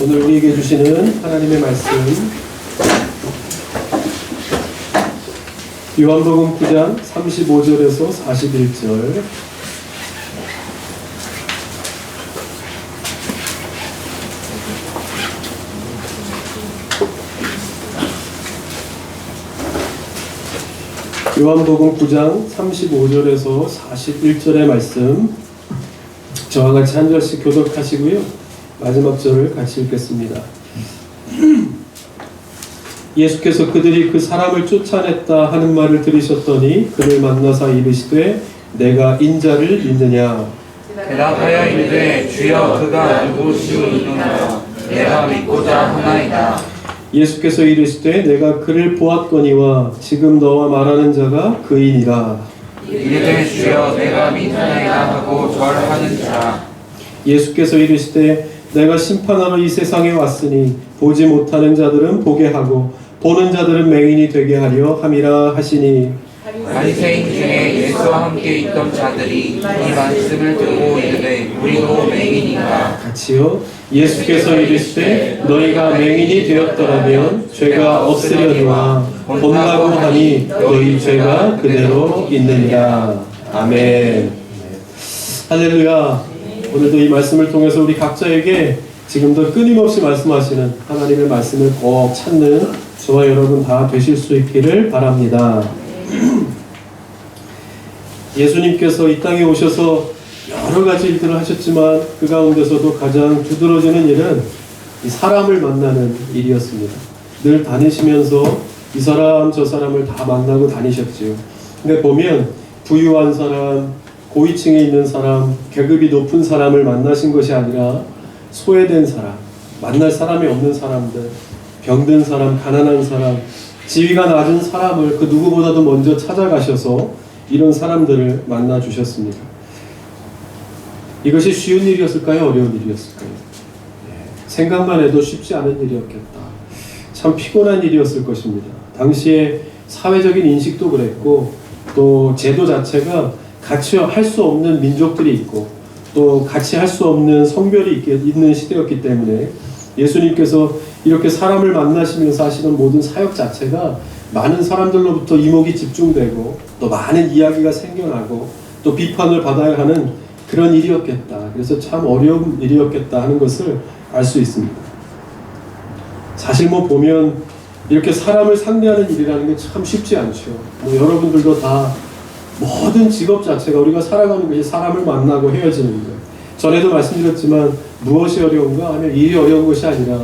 오늘 우리에게 주시는 하나님의 말씀 요한복음 9장 35절에서 41절. 요한복음 9장 35절에서 41절의 말씀 저와 같이 한 절씩 교독하시고요. 마지막 절을 같이 읽겠습니다. 예수께서 그들이 그 사람을 쫓아냈다 하는 말을 들으셨더니 그를 만나사 이르시되 내가 인자를 믿느냐. 대답하여 이르되 주여 그가 누구시오니까 내가 믿고자 하나이다. 예수께서 이르시되 내가 그를 보았거니와 지금 너와 말하는 자가 그이니라. 이르되 주여 내가 믿나이다 하고 절하는 자. 예수께서 이르시되 내가 심판하러 이 세상에 왔으니 보지 못하는 자들은 보게 하고 보는 자들은 맹인이 되게 하려 함이라 하시니 바리새인 중에 예수와 함께 있던 자들이 이 말씀을 듣고 이르되 우리도 맹인인가. 같이요. 예수께서 이르시되 너희가 맹인이 되었더라면 죄가 없으려니와 본다고 하니 너희 죄가 그대로 있느니라. 아멘. 할렐루야. 오늘도 이 말씀을 통해서 우리 각자에게 지금도 끊임없이 말씀하시는 하나님의 말씀을 꼭 찾는 저와 여러분 다 되실 수 있기를 바랍니다. 예수님께서 이 땅에 오셔서 여러 가지 일들을 하셨지만 그 가운데서도 가장 두드러지는 일은 이 사람을 만나는 일이었습니다. 늘 다니시면서 이 사람 저 사람을 다 만나고 다니셨지요. 근데 보면 부유한 사람, 고위층에 있는 사람, 계급이 높은 사람을 만나신 것이 아니라 소외된 사람, 만날 사람이 없는 사람들, 병든 사람, 가난한 사람, 지위가 낮은 사람을 그 누구보다도 먼저 찾아가셔서 이런 사람들을 만나 주셨습니다. 이것이 쉬운 일이었을까요? 어려운 일이었을까요? 생각만 해도 쉽지 않은 일이었겠다. 참 피곤한 일이었을 것입니다. 당시에 사회적인 인식도 그랬고 또 제도 자체가 같이 할 수 없는 민족들이 있고 또 같이 할 수 없는 성별이 있는 시대였기 때문에 예수님께서 이렇게 사람을 만나시면서 하시는 모든 사역 자체가 많은 사람들로부터 이목이 집중되고 또 많은 이야기가 생겨나고 또 비판을 받아야 하는 그런 일이었겠다. 그래서 참 어려운 일이었겠다 하는 것을 알 수 있습니다. 사실 보면 이렇게 사람을 상대하는 일이라는 게 참 쉽지 않죠. 여러분들도 다 모든 직업 자체가 우리가 살아가는 것이 사람을 만나고 헤어지는 거예요. 전에도 말씀드렸지만 무엇이 어려운가 하면 일이 어려운 것이 아니라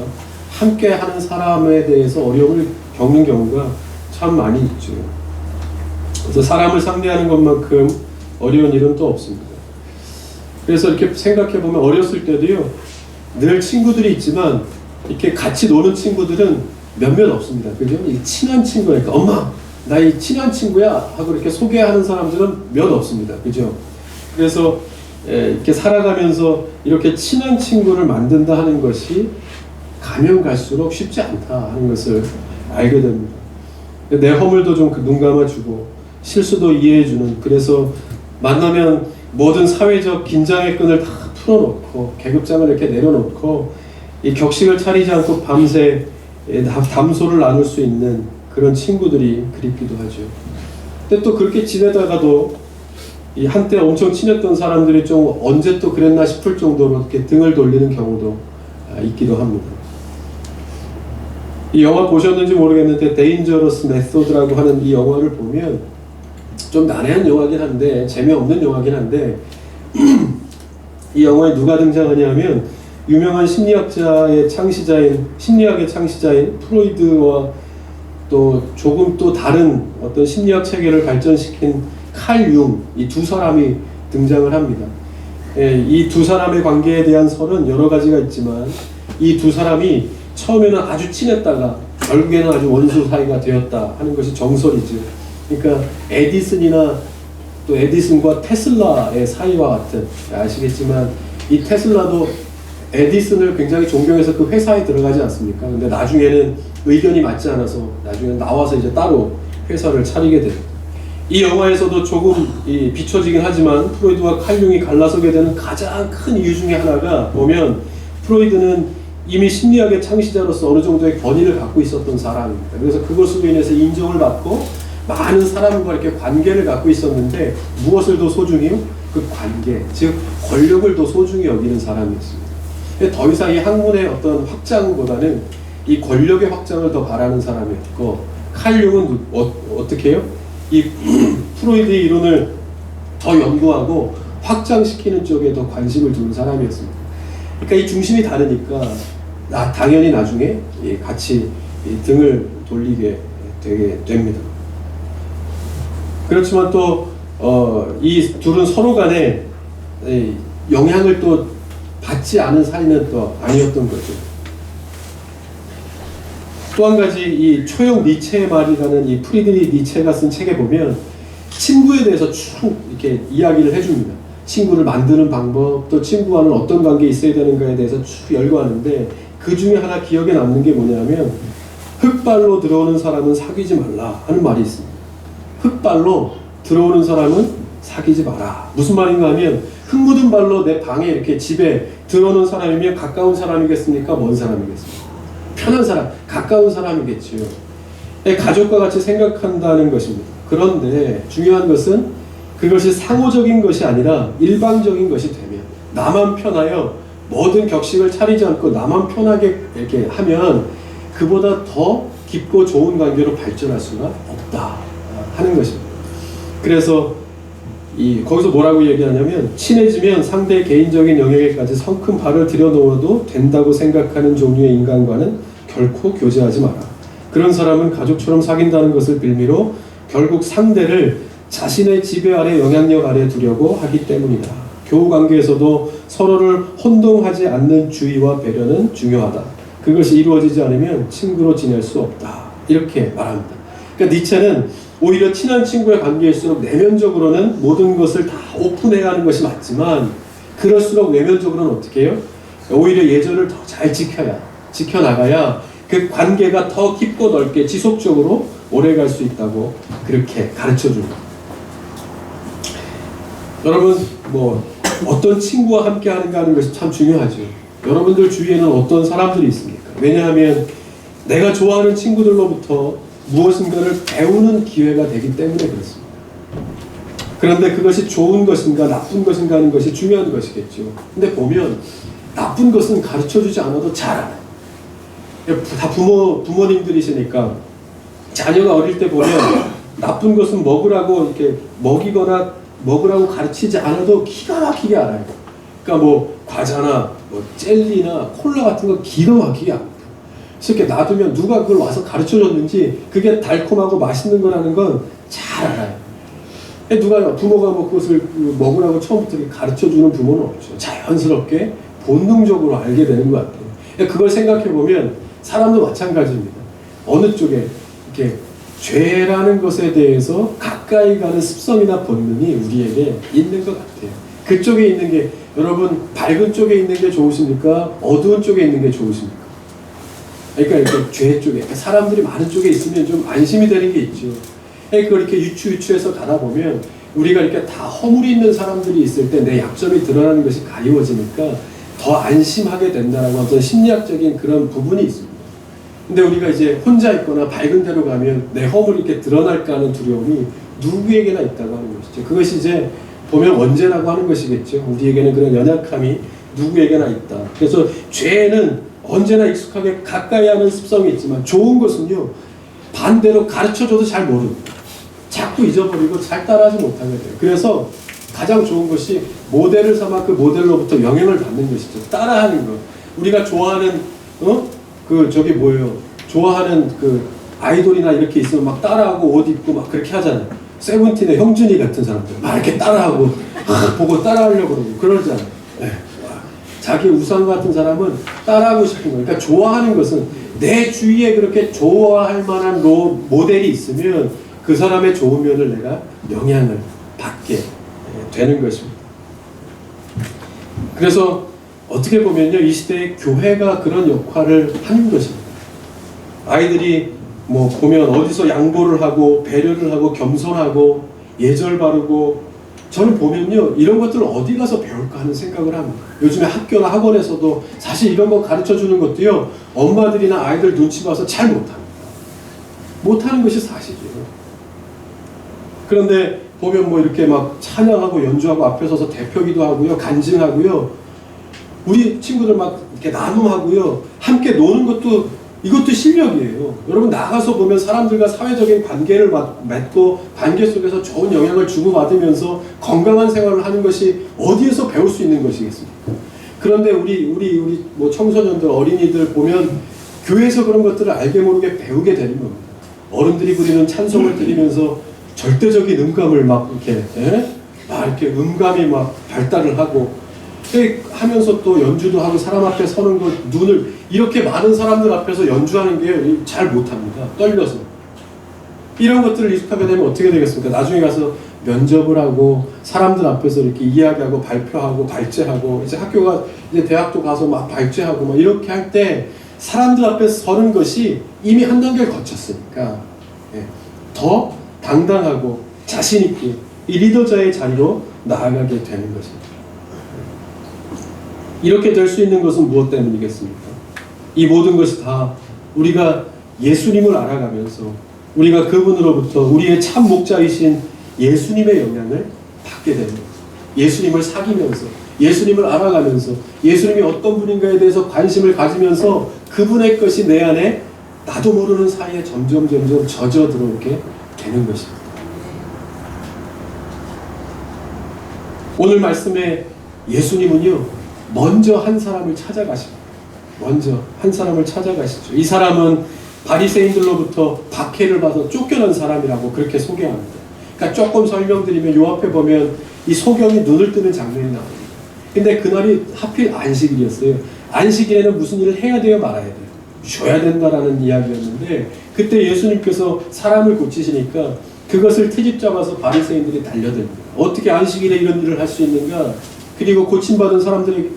함께 하는 사람에 대해서 어려움을 겪는 경우가 참 많이 있죠. 그래서 사람을 상대하는 것만큼 어려운 일은 또 없습니다. 그래서 이렇게 생각해 보면 어렸을 때도요, 늘 친구들이 있지만 이렇게 같이 노는 친구들은 몇몇 없습니다. 그죠? 친한 친구니까 엄마 나 이 친한 친구야 하고 이렇게 소개하는 사람들은 몇 없습니다. 그죠? 그래서 이렇게 살아가면서 이렇게 친한 친구를 만든다 하는 것이 가면 갈수록 쉽지 않다 하는 것을 알게 됩니다. 내 허물도 좀 눈 감아주고 실수도 이해해주는, 그래서 만나면 모든 사회적 긴장의 끈을 다 풀어놓고 계급장을 이렇게 내려놓고 이 격식을 차리지 않고 밤새 담소를 나눌 수 있는 그런 친구들이 그립기도 하죠. 근데 또 그렇게 지내다가도 이 한때 엄청 친했던 사람들이 좀 언제 또 그랬나 싶을 정도로 이렇게 등을 돌리는 경우도 있기도 합니다. 이 영화 보셨는지 모르겠는데 데인저러스 메소드라고 하는 이 영화를 보면 좀 난해한 영화긴 한데 재미없는 영화긴 한데 이 영화에 누가 등장하냐면 유명한 심리학의 창시자인 프로이드와 또 조금 또 다른 어떤 심리학 체계를 발전시킨 칼 융, 이 두 사람이 등장을 합니다. 이 두 사람의 관계에 대한 설은 여러 가지가 있지만 이 두 사람이 처음에는 아주 친했다가 결국에는 아주 원수 사이가 되었다 하는 것이 정설이죠. 그러니까 에디슨과 테슬라의 사이와 같은, 아시겠지만 이 테슬라도 에디슨을 굉장히 존경해서 그 회사에 들어가지 않습니까? 근데 나중에는 의견이 맞지 않아서 나중에 나와서 이제 따로 회사를 차리게 돼요. 이 영화에서도 조금 비춰지긴 하지만 프로이드와 칼 융이 갈라서게 되는 가장 큰 이유 중에 하나가 보면 프로이드는 이미 심리학의 창시자로서 어느 정도의 권위를 갖고 있었던 사람입니다. 그래서 그것으로 인해서 인정을 받고 많은 사람과 이렇게 관계를 갖고 있었는데 무엇을 더 소중히요? 그 관계, 즉 권력을 더 소중히 여기는 사람이었습니다. 더 이상 이 학문의 어떤 확장보다는 이 권력의 확장을 더 바라는 사람이었고, 칼 융은 어떻게 해요? 이 프로이드의 이론을 더 연구하고 확장시키는 쪽에 더 관심을 두는 사람이었습니다. 그러니까 이 중심이 다르니까 당연히 나중에 같이 등을 돌리게 되게 됩니다. 그렇지만 또 이 둘은 서로 간에 영향을 또 받지 않은 사이는 또 아니었던 거죠. 또 한 가지 이 초용 니체의 말이라는 이 프리드리히 니체가 쓴 책에 보면 친구에 대해서 쭉 이렇게 이야기를 해줍니다. 친구를 만드는 방법, 또 친구와는 어떤 관계에 있어야 되는가에 대해서 쭉 열거하는데, 그 중에 하나 기억에 남는 게 뭐냐면 흙발로 들어오는 사람은 사귀지 말라 하는 말이 있습니다. 흙발로 들어오는 사람은 사귀지 마라. 무슨 말인가 하면, 흙 묻은 발로 내 방에 이렇게 집에 들어오는 사람이면 가까운 사람이겠습니까? 먼 사람이겠습니까? 편한 사람, 가까운 사람이겠지요. 가족과 같이 생각한다는 것입니다. 그런데 중요한 것은 그것이 상호적인 것이 아니라 일방적인 것이 되면, 나만 편하여 모든 격식을 차리지 않고 나만 편하게 이렇게 하면 그보다 더 깊고 좋은 관계로 발전할 수가 없다 하는 것입니다. 그래서 거기서 뭐라고 얘기하냐면, 친해지면 상대의 개인적인 영역에까지 성큼 발을 들여놓아도 된다고 생각하는 종류의 인간과는 결코 교제하지 마라. 그런 사람은 가족처럼 사귄다는 것을 빌미로 결국 상대를 자신의 지배 아래, 영향력 아래 두려고 하기 때문이다. 교우 관계에서도 서로를 혼동하지 않는 주의와 배려는 중요하다. 그것이 이루어지지 않으면 친구로 지낼 수 없다. 이렇게 말합니다. 그러니까 니체는 오히려 친한 친구의 관계일수록 내면적으로는 모든 것을 다 오픈해야 하는 것이 맞지만, 그럴수록 외면적으로는 어떻게 해요? 오히려 예절을 더 잘 지켜나가야 그 관계가 더 깊고 넓게 지속적으로 오래 갈 수 있다고 그렇게 가르쳐줍니다. 여러분, 어떤 친구와 함께 하는가 하는 것이 참 중요하죠. 여러분들 주위에는 어떤 사람들이 있습니까? 왜냐하면 내가 좋아하는 친구들로부터 무엇인가를 배우는 기회가 되기 때문에 그렇습니다. 그런데 그것이 좋은 것인가 나쁜 것인가 하는 것이 중요한 것이겠죠. 근데 보면 나쁜 것은 가르쳐주지 않아도 잘 알아요. 다 부모님들이시니까 자녀가 어릴 때 보면 나쁜 것은 먹으라고 이렇게 먹으라고 가르치지 않아도 기가 막히게 알아요. 그러니까 과자나 젤리나 콜라 같은 거 기가 막히게 압니다. 그래서 이렇게 놔두면 누가 그걸 와서 가르쳐줬는지 그게 달콤하고 맛있는 거라는 건 잘 알아요. 부모가 그것을 먹으라고 처음부터 가르쳐주는 부모는 없죠. 자연스럽게 본능적으로 알게 되는 것 같아요. 그걸 생각해보면 사람도 마찬가지입니다. 어느 쪽에 이렇게 죄라는 것에 대해서 가까이 가는 습성이나 본능이 우리에게 있는 것 같아요. 그쪽에 있는 게, 여러분 밝은 쪽에 있는 게 좋으십니까? 어두운 쪽에 있는 게 좋으십니까? 그러니까 이렇게 죄 쪽에, 사람들이 많은 쪽에 있으면 좀 안심이 되는 게 있죠. 그걸 이렇게 유추해서 가다 보면 우리가 이렇게 다 허물이 있는 사람들이 있을 때 내 약점이 드러나는 것이 가리워지니까 더 안심하게 된다는 어떤 심리학적인 그런 부분이 있습니다. 근데 우리가 이제 혼자 있거나 밝은 데로 가면 내 허물이 이렇게 드러날까 하는 두려움이 누구에게나 있다고 하는 것이죠. 그것이 이제 보면 원죄라고 하는 것이겠죠. 우리에게는 그런 연약함이 누구에게나 있다. 그래서 죄는 언제나 익숙하게 가까이 하는 습성이 있지만, 좋은 것은요 반대로 가르쳐줘도 잘 모릅니다. 자꾸 잊어버리고 잘 따라하지 못하게 돼요. 그래서 가장 좋은 것이 모델을 삼아 그 모델로부터 영향을 받는 것이죠. 따라하는 것. 우리가 좋아하는 좋아하는 그 아이돌이나 이렇게 있으면 막 따라하고 옷 입고 막 그렇게 하잖아요. 세븐틴의 형준이 같은 사람들 막 이렇게 따라하고 보고 따라하려고 그러고 그러잖아요. 네. 자기 우상 같은 사람은 따라하고 싶은 거예요. 그러니까 좋아하는 것은 내 주위에 그렇게 좋아할 만한 모델이 있으면 그 사람의 좋은 면을 내가 영향을 받게 되는 것입니다. 그래서 어떻게 보면요, 이 시대에 교회가 그런 역할을 하는 것입니다. 아이들이 보면 어디서 양보를 하고 배려를 하고 겸손하고 예절 바르고 저는 보면요, 이런 것들을 어디 가서 배울까 하는 생각을 합니다. 요즘에 학교나 학원에서도 사실 이런 거 가르쳐 주는 것도요, 엄마들이나 아이들 눈치 봐서 잘 못합니다. 못하는 것이 사실이에요. 그런데 보면 뭐 이렇게 막 찬양하고 연주하고 앞에 서서 대표기도 하고요, 간증하고요, 우리 친구들 막 이렇게 나눔하고요, 함께 노는 것도 이것도 실력이에요. 여러분 나가서 보면 사람들과 사회적인 관계를 맺고 관계 속에서 좋은 영향을 주고받으면서 건강한 생활을 하는 것이 어디에서 배울 수 있는 것이겠습니까? 그런데 우리 뭐 청소년들, 어린이들 보면 교회에서 그런 것들을 알게 모르게 배우게 되는 겁니다. 어른들이 부리는 찬송을 들으면서 절대적인 음감을 막 이렇게 막 이렇게 음감이 막 발달을 하고 하면서 또 연주도 하고 사람 앞에 서는 것, 눈을 이렇게 많은 사람들 앞에서 연주하는 게 잘 못합니다. 떨려서. 이런 것들을 익숙하게 되면 어떻게 되겠습니까? 나중에 가서 면접을 하고 사람들 앞에서 이렇게 이야기하고 발표하고 발제하고 이제 학교가 이제 대학도 가서 막 발제하고 막 이렇게 할 때 사람들 앞에 서는 것이 이미 한 단계를 거쳤으니까 더 당당하고 자신 있게 이 리더자의 자리로 나아가게 되는 것입니다. 이렇게 될 수 있는 것은 무엇 때문이겠습니까? 이 모든 것이 다 우리가 예수님을 알아가면서 우리가 그분으로부터 우리의 참 목자이신 예수님의 영향을 받게 되는 거예요. 예수님을 사귀면서 예수님을 알아가면서 예수님이 어떤 분인가에 대해서 관심을 가지면서 그분의 것이 내 안에 나도 모르는 사이에 점점 젖어 들어오게 되는 것입니다. 오늘 말씀에 예수님은요, 먼저 한 사람을 찾아가십니다. 먼저 한 사람을 찾아가시죠. 이 사람은 바리새인들로부터 박해를 받아 쫓겨난 사람이라고 그렇게 소개합니다. 그러니까 조금 설명드리면 요 앞에 보면 이 소경이 눈을 뜨는 장면이 나옵니다. 근데 그날이 하필 안식일이었어요. 안식일에는 무슨 일을 해야 돼요, 말아야 돼요? 쉬어야 된다라는 이야기였는데 그때 예수님께서 사람을 고치시니까 그것을 트집 잡아서 바리새인들이 달려듭니다. 어떻게 안식일에 이런 일을 할 수 있는가? 그리고 고침받은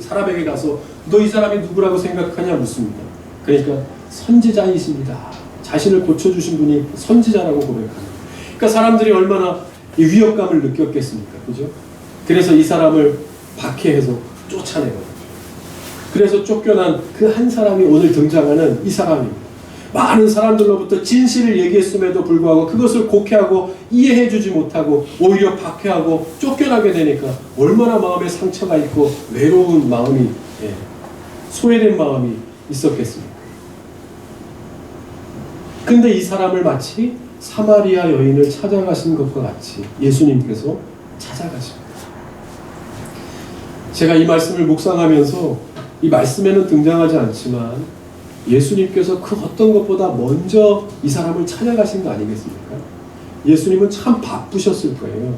사람에게 가서 너 이 사람이 누구라고 생각하냐 묻습니다. 그러니까 선지자이십니다. 자신을 고쳐주신 분이 선지자라고 고백합니다. 그러니까 사람들이 얼마나 이 위협감을 느꼈겠습니까? 그죠? 그래서 이 사람을 박해해서 쫓아내거든요. 그래서 쫓겨난 그 한 사람이 오늘 등장하는 이 사람입니다. 많은 사람들로부터 진실을 얘기했음에도 불구하고 그것을 곡해하고 이해해주지 못하고 오히려 박해하고 쫓겨나게 되니까 얼마나 마음에 상처가 있고 외로운 마음이, 소외된 마음이 있었겠습니까? 근데 이 사람을 마치 사마리아 여인을 찾아가신 것과 같이 예수님께서 찾아가십니다. 제가 이 말씀을 묵상하면서 이 말씀에는 등장하지 않지만 예수님께서 그 어떤 것보다 먼저 이 사람을 찾아가신 거 아니겠습니까? 예수님은 참 바쁘셨을 거예요.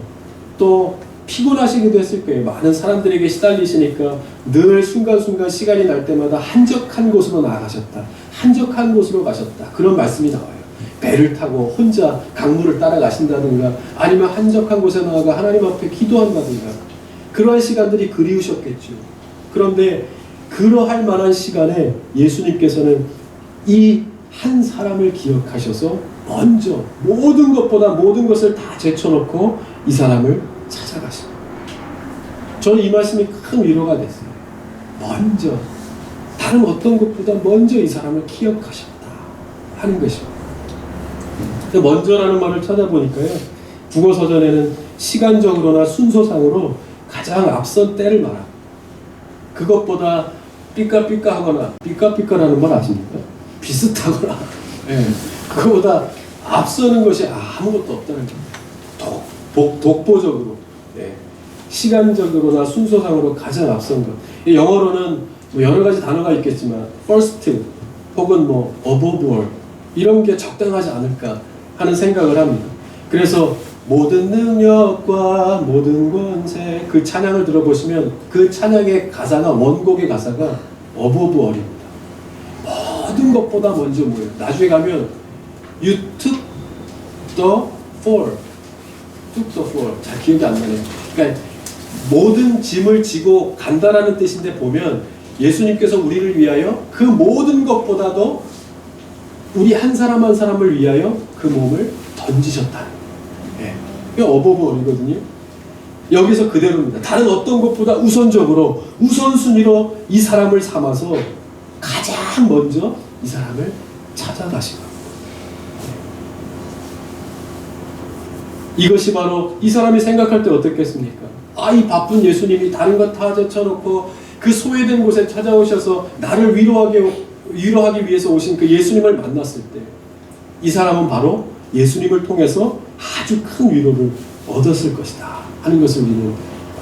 또 피곤하시기도 했을 거예요. 많은 사람들에게 시달리시니까 늘 순간순간 시간이 날 때마다 한적한 곳으로 나아가셨다. 한적한 곳으로 가셨다. 그런 말씀이 나와요. 배를 타고 혼자 강물을 따라가신다든가 아니면 한적한 곳에 나아가 하나님 앞에 기도한다든가 그러한 시간들이 그리우셨겠죠. 그런데 그러할 만한 시간에 예수님께서는 이 한 사람을 기억하셔서 먼저 모든 것보다 모든 것을 다 제쳐놓고 이 사람을 찾아가십니다. 저는 이 말씀이 큰 위로가 됐어요. 먼저 다른 어떤 것보다 먼저 이 사람을 기억하셨다 하는 것입니다. 먼저라는 말을 찾아보니까요, 국어서전에는 시간적으로나 순서상으로 가장 앞선 때를 말합니다. 그것보다 삐까삐까하거나 삐까삐까라는 말 아십니까? 비슷하거나 그거보다 앞서는 것이 아무것도 없다는 겁니다. 독보적으로 시간적으로나 순서상으로 가장 앞선 것. 영어로는 뭐 여러 가지 단어가 있겠지만 first 혹은 뭐 above all 이런 게 적당하지 않을까 하는 생각을 합니다. 그래서 모든 능력과 모든 권세 그 찬양을 들어보시면 그 찬양의 가사가 원곡의 가사가 above all입니다. 모든 것보다 먼저 뭐예요? 나중에 가면 you took the fall 잘 기억이 안 나네요. 그러니까 모든 짐을 지고 간다라는 뜻인데 보면 예수님께서 우리를 위하여 그 모든 것보다도 우리 한 사람 한 사람을 위하여 그 몸을 던지셨다. 이게 어버버리거든요. 여기서 그대로입니다. 다른 어떤 것보다 우선적으로 우선순위로 이 사람을 삼아서 가장 먼저 이 사람을 찾아가신 겁니다. 이것이 바로 이 사람이 생각할 때 어떻겠습니까? 이 바쁜 예수님이 다른 것 다 제쳐놓고 그 소외된 곳에 찾아오셔서 나를 위로하기 위해서 오신 그 예수님을 만났을 때 이 사람은 바로 예수님을 통해서 아주 큰 위로를 얻었을 것이다 하는 것을 우리는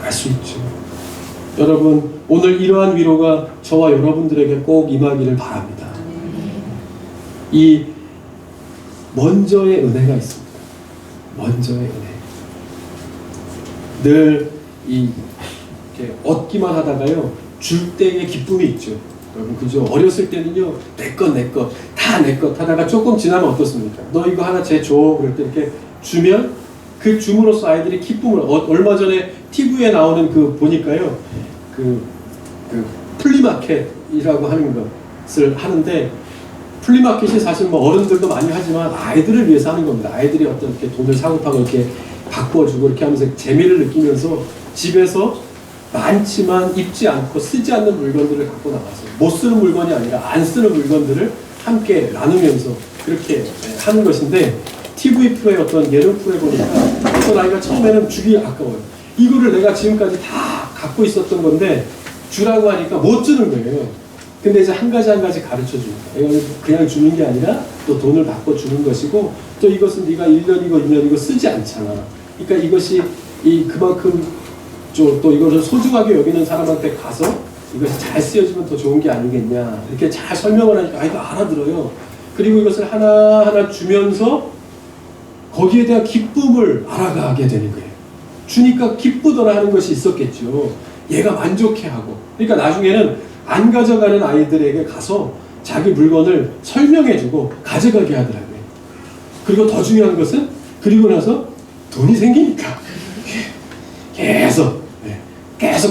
알 수 있죠. 여러분, 오늘 이러한 위로가 저와 여러분들에게 꼭 임하기를 바랍니다. 이 먼저의 은혜가 있습니다. 먼저의 은혜. 늘 이렇게 얻기만 하다가요, 줄 때의 기쁨이 있죠. 여러분, 그죠? 어렸을 때는요, 내 것 다 내 것 하다가 조금 지나면 어떻습니까? 너 이거 하나 쟤 줘. 그럴 때 이렇게 주면 그 줌으로써 아이들이 기쁨을 얼마 전에 TV에 나오는 그 보니까요, 그 플리마켓이라고 하는 것을 하는데, 플리마켓이 사실 뭐 어른들도 많이 하지만 아이들을 위해서 하는 겁니다. 아이들이 어떤 이렇게 돈을 사고 파고 이렇게 바꿔주고 이렇게 하면서 재미를 느끼면서 집에서 많지만 입지 않고 쓰지 않는 물건들을 갖고 나가서 못 쓰는 물건이 아니라 안 쓰는 물건들을 함께 나누면서 그렇게 하는 것인데, TV 프로에 어떤 예능 프로에 보니까 어떤 아이가 처음에는 주기 아까워요. 이거를 내가 지금까지 다 갖고 있었던 건데 주라고 하니까 못 주는 거예요. 근데 이제 한 가지 가르쳐 줍니다. 이거는 그냥 주는 게 아니라 또 돈을 바꿔 주는 것이고, 또 이것은 네가 1년이고 쓰지 않잖아. 그러니까 이것이 그만큼 또 이것을 소중하게 여기는 사람한테 가서 이것이 잘 쓰여지면 더 좋은 게 아니겠냐, 이렇게 잘 설명을 하니까 아이가 알아들어요. 그리고 이것을 하나하나 주면서 거기에 대한 기쁨을 알아가게 되는 거예요. 주니까 기쁘더라 하는 것이 있었겠죠. 얘가 만족해하고. 그러니까 나중에는 안 가져가는 아이들에게 가서 자기 물건을 설명해주고 가져가게 하더라고요. 그리고 더 중요한 것은 그리고 나서 돈이 생기니까 계속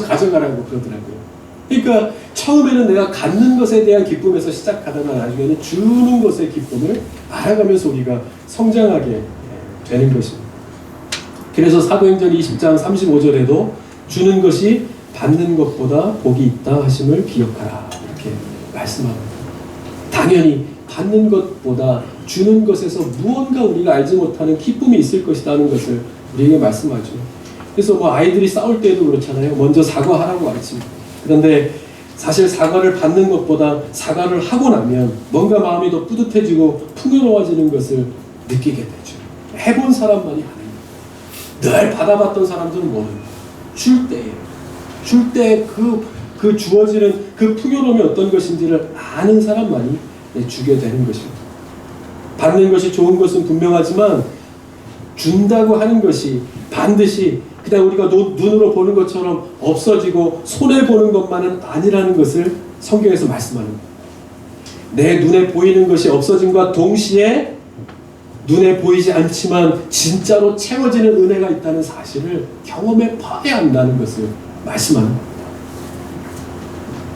가져가라고 그러더라고요. 그러니까 처음에는 내가 갖는 것에 대한 기쁨에서 시작하다가 나중에는 주는 것의 기쁨을 알아가면서 우리가 성장하게 되는 것입니다. 그래서 사도행전 20장 35절에도 주는 것이 받는 것보다 복이 있다 하심을 기억하라, 이렇게 말씀합니다. 당연히 받는 것보다 주는 것에서 무언가 우리가 알지 못하는 기쁨이 있을 것이다 하는 것을 우리에게 말씀하죠. 그래서 뭐 아이들이 싸울 때도 그렇잖아요. 먼저 사과하라고 가르칩니다. 그런데 사실 사과를 받는 것보다 사과를 하고 나면 뭔가 마음이 더 뿌듯해지고 풍요로워지는 것을 느끼게 되죠. 해본 사람만이 아는 거예요. 늘 받아봤던 사람들은 모르는 거예요. 줄 때 그 주어지는 그 풍요로움이 어떤 것인지를 아는 사람만이 주게 되는 것입니다. 받는 것이 좋은 것은 분명하지만 준다고 하는 것이 반드시 그냥 우리가 눈으로 보는 것처럼 없어지고 손해보는 것만은 아니라는 것을 성경에서 말씀하는 거예요. 내 눈에 보이는 것이 없어짐과 동시에 눈에 보이지 않지만 진짜로 채워지는 은혜가 있다는 사실을 경험해 봐야 한다는 것을 말씀하는 겁니다.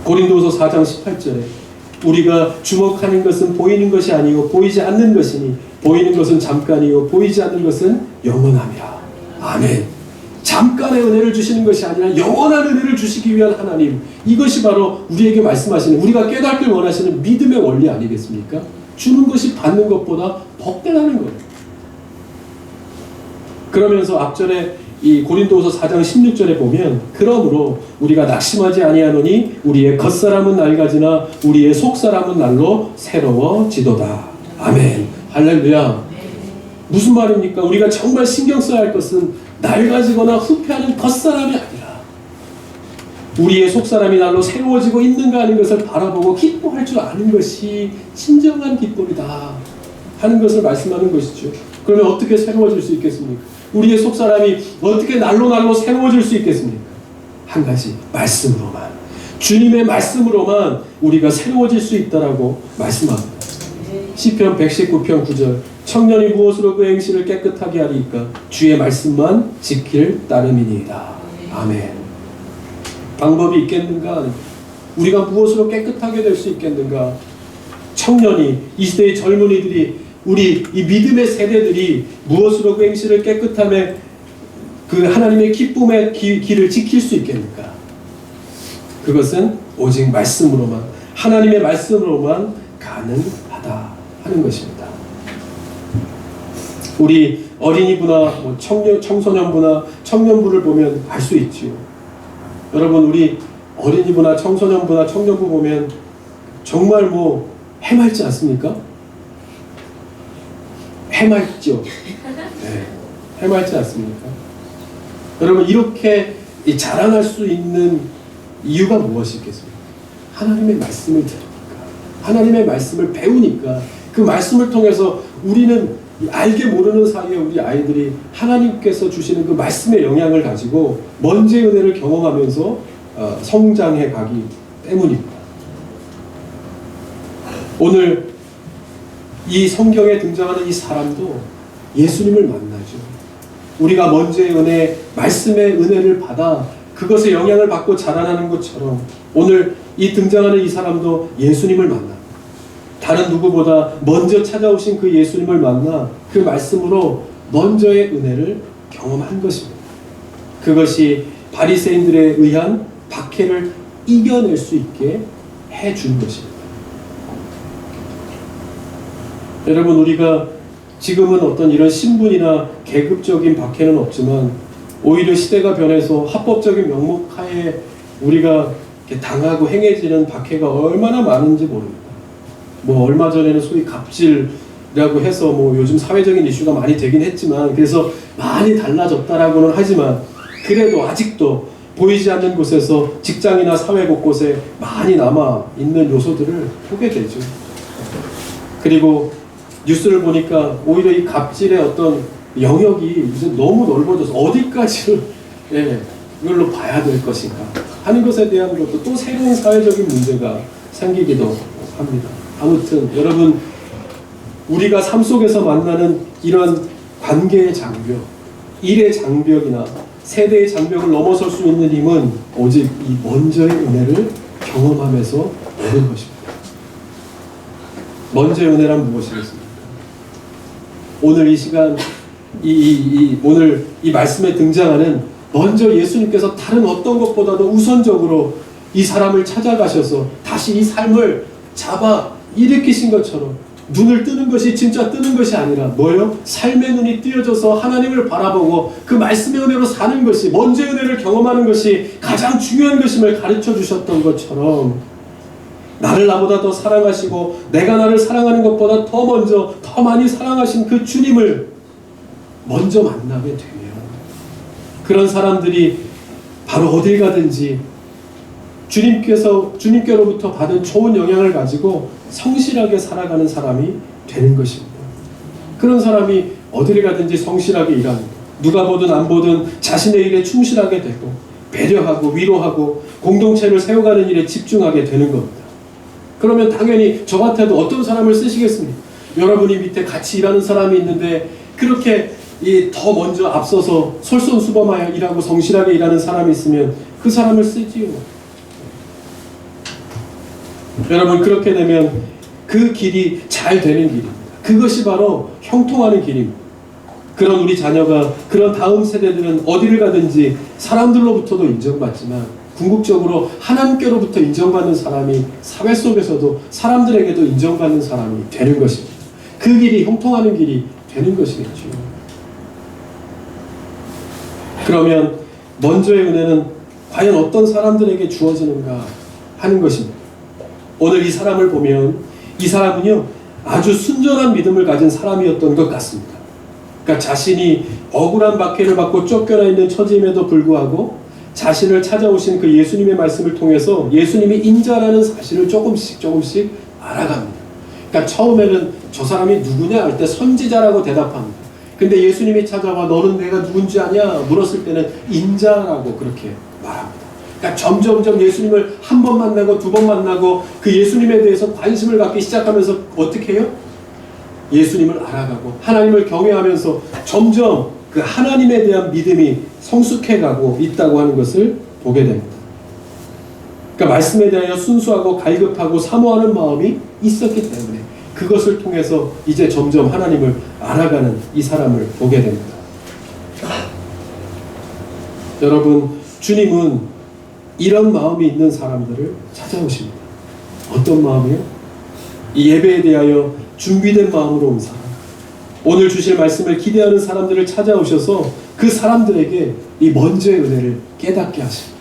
고린도후서 4장 18절에 우리가 주목하는 것은 보이는 것이 아니고 보이지 않는 것이니 보이는 것은 잠깐이요 보이지 않는 것은 영원함이라. 아멘. 잠깐의 은혜를 주시는 것이 아니라 영원한 은혜를 주시기 위한 하나님, 이것이 바로 우리에게 말씀하시는, 우리가 깨닫길 원하시는 믿음의 원리 아니겠습니까? 주는 것이 받는 것보다 복되다는 거예요. 그러면서 앞절에 이 고린도후서 4장 16절에 보면 그러므로 우리가 낙심하지 아니하노니 우리의 겉사람은 낡아지나 우리의 속사람은 날로 새로워지도다. 아멘. 할렐루야. 무슨 말입니까? 우리가 정말 신경 써야 할 것은 낡아지거나 후패하는 겉사람이 아니라 우리의 속사람이 날로 새로워지고 있는가 하는 것을 바라보고 기뻐할 줄 아는 것이 진정한 기쁨이다 하는 것을 말씀하는 것이죠. 그러면 어떻게 새로워질 수 있겠습니까? 우리의 속사람이 어떻게 날로 새로워질 수 있겠습니까? 한 가지, 말씀으로만, 주님의 말씀으로만 우리가 새로워질 수 있다라고 말씀합니다. 시편 119편 9절, 청년이 무엇으로 그 행실을 깨끗하게 하리이까? 주의 말씀만 지킬 따름이니이다. 아멘. 방법이 있겠는가? 우리가 무엇으로 깨끗하게 될 수 있겠는가? 청년이, 이 시대의 젊은이들이, 우리 이 믿음의 세대들이 무엇으로 그 행실을 깨끗함에 그 하나님의 기쁨의 길을 지킬 수 있겠는가? 그것은 오직 말씀으로만, 하나님의 말씀으로만 가능하다 하는 것입니다. 우리 어린이부나 청소년부나 청년부를 보면 알 수 있지요. 여러분, 우리 어린이부나 청소년부나 청년부 보면 정말 해맑지 않습니까? 해맑죠. 네, 해맑지 않습니까? 여러분, 이렇게 자랑할 수 있는 이유가 무엇이겠습니까? 하나님의 말씀을 들으니까, 하나님의 말씀을 배우니까, 그 말씀을 통해서 우리는 알게 모르는 사이에 우리 아이들이 하나님께서 주시는 그 말씀의 영향을 가지고 먼지의 은혜를 경험하면서 성장해 가기 때문입니다. 오늘 이 성경에 등장하는 이 사람도 예수님을 만나죠. 우리가 먼지의 은혜, 말씀의 은혜를 받아 그것의 영향을 받고 자라나는 것처럼 오늘 이 등장하는 이 사람도 예수님을 만납니다. 다른 누구보다 먼저 찾아오신 그 예수님을 만나 그 말씀으로 먼저의 은혜를 경험한 것입니다. 그것이 바리새인들에 의한 박해를 이겨낼 수 있게 해준 것입니다. 여러분, 우리가 지금은 어떤 이런 신분이나 계급적인 박해는 없지만 오히려 시대가 변해서 합법적인 명목하에 우리가 이렇게 당하고 행해지는 박해가 얼마나 많은지 모릅니다. 얼마 전에는 소위 갑질이라고 해서 요즘 사회적인 이슈가 많이 되긴 했지만, 그래서 많이 달라졌다라고는 하지만 그래도 아직도 보이지 않는 곳에서 직장이나 사회 곳곳에 많이 남아 있는 요소들을 보게 되죠. 그리고 뉴스를 보니까 오히려 이 갑질의 어떤 영역이 이제 너무 넓어져서 어디까지를 이걸로 봐야 될 것인가 하는 것에 대한 것도 또 새로운 사회적인 문제가 생기기도 합니다. 아무튼 여러분, 우리가 삶 속에서 만나는 이런 관계의 장벽, 일의 장벽이나 세대의 장벽을 넘어설 수 있는 힘은 오직 이 먼저의 은혜를 경험하면서 오는 것입니다. 먼저의 은혜란 무엇이겠습니까? 오늘 이 시간, 오늘 이 말씀에 등장하는 먼저 예수님께서 다른 어떤 것보다도 우선적으로 이 사람을 찾아가셔서 다시 이 삶을 잡아 일으키신 것처럼 눈을 뜨는 것이 진짜 뜨는 것이 아니라 뭐예요? 삶의 눈이 띄어져서 하나님을 바라보고 그 말씀의 은혜로 사는 것이, 먼저의 은혜를 경험하는 것이 가장 중요한 것임을 가르쳐 주셨던 것처럼 나를 나보다 더 사랑하시고 내가 나를 사랑하는 것보다 더 먼저 더 많이 사랑하신 그 주님을 먼저 만나게 되면 그런 사람들이 바로 어딜 가든지 주님께로부터 받은 좋은 영향을 가지고 성실하게 살아가는 사람이 되는 것입니다. 그런 사람이 어디를 가든지 성실하게 일하는 것, 누가 보든 안 보든 자신의 일에 충실하게 되고 배려하고 위로하고 공동체를 세워가는 일에 집중하게 되는 겁니다. 그러면 당연히 저 같아도 어떤 사람을 쓰시겠습니까? 여러분이 밑에 같이 일하는 사람이 있는데 그렇게 더 먼저 앞서서 솔선수범하여 일하고 성실하게 일하는 사람이 있으면 그 사람을 쓰지요. 여러분, 그렇게 되면 그 길이 잘 되는 길입니다. 그것이 바로 형통하는 길입니다. 그런 우리 자녀가, 그런 다음 세대들은 어디를 가든지 사람들로부터도 인정받지만 궁극적으로 하나님께로부터 인정받는 사람이 사회 속에서도 사람들에게도 인정받는 사람이 되는 것입니다. 그 길이 형통하는 길이 되는 것이겠죠. 그러면 먼저의 은혜는 과연 어떤 사람들에게 주어지는가 하는 것입니다. 오늘 이 사람을 보면 이 사람은요, 아주 순전한 믿음을 가진 사람이었던 것 같습니다. 그러니까 자신이 억울한 박해를 받고 쫓겨나 있는 처지임에도 불구하고 자신을 찾아오신 그 예수님의 말씀을 통해서 예수님이 인자라는 사실을 조금씩 알아갑니다. 그러니까 처음에는 저 사람이 누구냐 할 때 선지자라고 대답합니다. 근데 예수님이 찾아와 너는 내가 누군지 아냐 물었을 때는 인자라고 그렇게 말합니다. 그러니까 점점 예수님을 한 번 만나고 두 번 만나고 그 예수님에 대해서 관심을 갖기 시작하면서 어떻게 해요? 예수님을 알아가고 하나님을 경외하면서 점점 그 하나님에 대한 믿음이 성숙해가고 있다고 하는 것을 보게 됩니다. 그러니까 말씀에 대하여 순수하고 갈급하고 사모하는 마음이 있었기 때문에 그것을 통해서 이제 점점 하나님을 알아가는 이 사람을 보게 됩니다. 여러분, 주님은 이런 마음이 있는 사람들을 찾아오십니다. 어떤 마음이요? 이 예배에 대하여 준비된 마음으로 온 사람, 오늘 주실 말씀을 기대하는 사람들을 찾아오셔서 그 사람들에게 이 먼저의 은혜를 깨닫게 하십니다.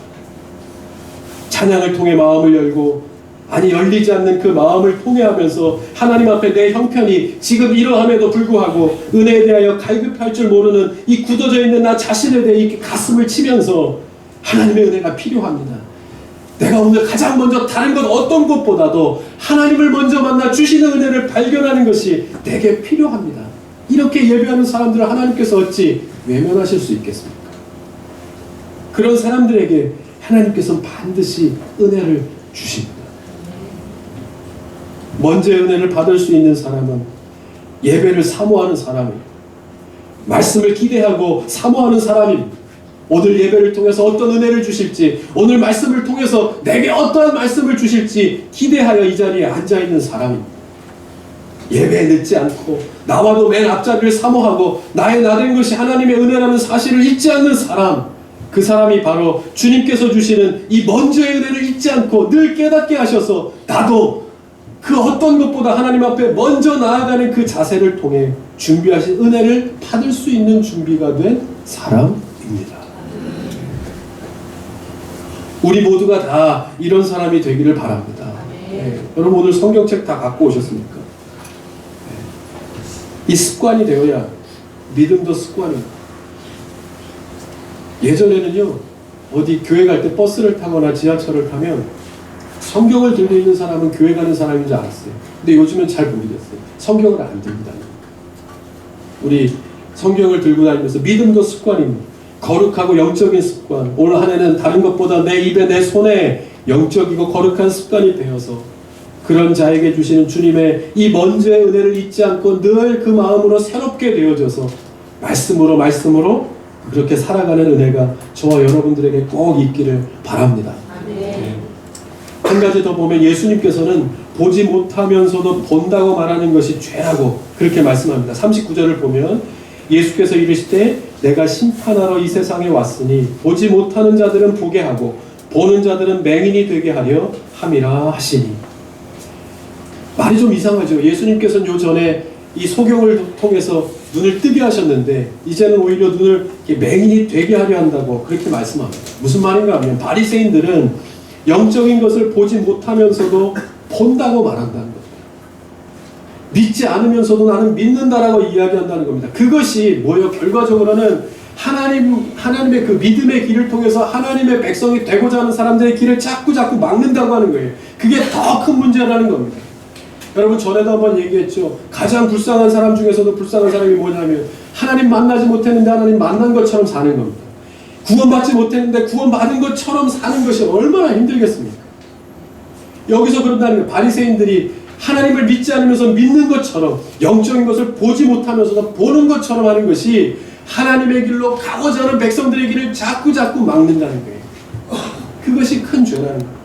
찬양을 통해 마음을 열고, 아니 열리지 않는 그 마음을 통해 하면서 하나님 앞에 내 형편이 지금 이러함에도 불구하고 은혜에 대하여 갈급할 줄 모르는 이 굳어져 있는 나 자신에 대해 이렇게 가슴을 치면서 하나님의 은혜가 필요합니다. 내가 오늘 가장 먼저 다른 것 어떤 것보다도 하나님을 먼저 만나 주시는 은혜를 발견하는 것이 내게 필요합니다. 이렇게 예배하는 사람들을 하나님께서 어찌 외면하실 수 있겠습니까? 그런 사람들에게 하나님께서는 반드시 은혜를 주십니다. 먼저의 은혜를 받을 수 있는 사람은 예배를 사모하는 사람이에요. 말씀을 기대하고 사모하는 사람입니다. 오늘 예배를 통해서 어떤 은혜를 주실지, 오늘 말씀을 통해서 내게 어떠한 말씀을 주실지 기대하여 이 자리에 앉아있는 사람입니다. 예배에 늦지 않고 나와도 맨 앞자리를 사모하고 나의 나된 것이 하나님의 은혜라는 사실을 잊지 않는 사람, 그 사람이 바로 주님께서 주시는 이 먼저의 은혜를 잊지 않고 늘 깨닫게 하셔서 나도 그 어떤 것보다 하나님 앞에 먼저 나아가는 그 자세를 통해 준비하신 은혜를 받을 수 있는 준비가 된 사람입니다. 우리 모두가 다 이런 사람이 되기를 바랍니다. 네. 여러분 오늘 성경책 다 갖고 오셨습니까? 네. 이 습관이 되어야 믿음도 습관입니다. 예전에는요, 어디 교회 갈 때 버스를 타거나 지하철을 타면 성경을 들고 있는 사람은 교회 가는 사람인 줄 알았어요. 근데 요즘은 잘 모르겠어요. 성경을 안 들고 다니는. 우리 성경을 들고 다니면서 믿음도 습관입니다. 거룩하고 영적인 습관. 올 한 해는 다른 것보다 내 입에 내 손에 영적이고 거룩한 습관이 되어서 그런 자에게 주시는 주님의 이 먼저의 은혜를 잊지 않고 늘 그 마음으로 새롭게 되어져서 말씀으로 그렇게 살아가는 은혜가 저와 여러분들에게 꼭 있기를 바랍니다. 네. 한 가지 더 보면 예수님께서는 보지 못하면서도 본다고 말하는 것이 죄라고 그렇게 말씀합니다. 39절을 보면 예수께서 이르시되 내가 심판하러 이 세상에 왔으니 보지 못하는 자들은 보게 하고 보는 자들은 맹인이 되게 하려 함이라 하시니. 말이 좀 이상하죠. 예수님께서는 요 전에 이 소경을 통해서 눈을 뜨게 하셨는데 이제는 오히려 눈을 맹인이 되게 하려 한다고 그렇게 말씀합니다. 무슨 말인가 하면 바리새인들은 영적인 것을 보지 못하면서도 본다고 말한다는 겁니다. 믿지 않으면서도 나는 믿는다라고 이야기한다는 겁니다. 그것이 뭐예요? 결과적으로는 하나님의 그 믿음의 길을 통해서 하나님의 백성이 되고자 하는 사람들의 길을 자꾸 막는다고 하는 거예요. 그게 더 큰 문제라는 겁니다. 여러분 전에도 한번 얘기했죠. 가장 불쌍한 사람 중에서도 불쌍한 사람이 뭐냐면 하나님 만나지 못했는데 하나님 만난 것처럼 사는 겁니다. 구원받지 못했는데 구원받은 것처럼 사는 것이 얼마나 힘들겠습니까? 여기서 그런다는 거예요. 바리새인들이 하나님을 믿지 않으면서 믿는 것처럼 영적인 것을 보지 못하면서도 보는 것처럼 하는 것이 하나님의 길로 가고자 하는 백성들의 길을 자꾸 막는다는 거예요. 그것이 큰 죄라는 거예요.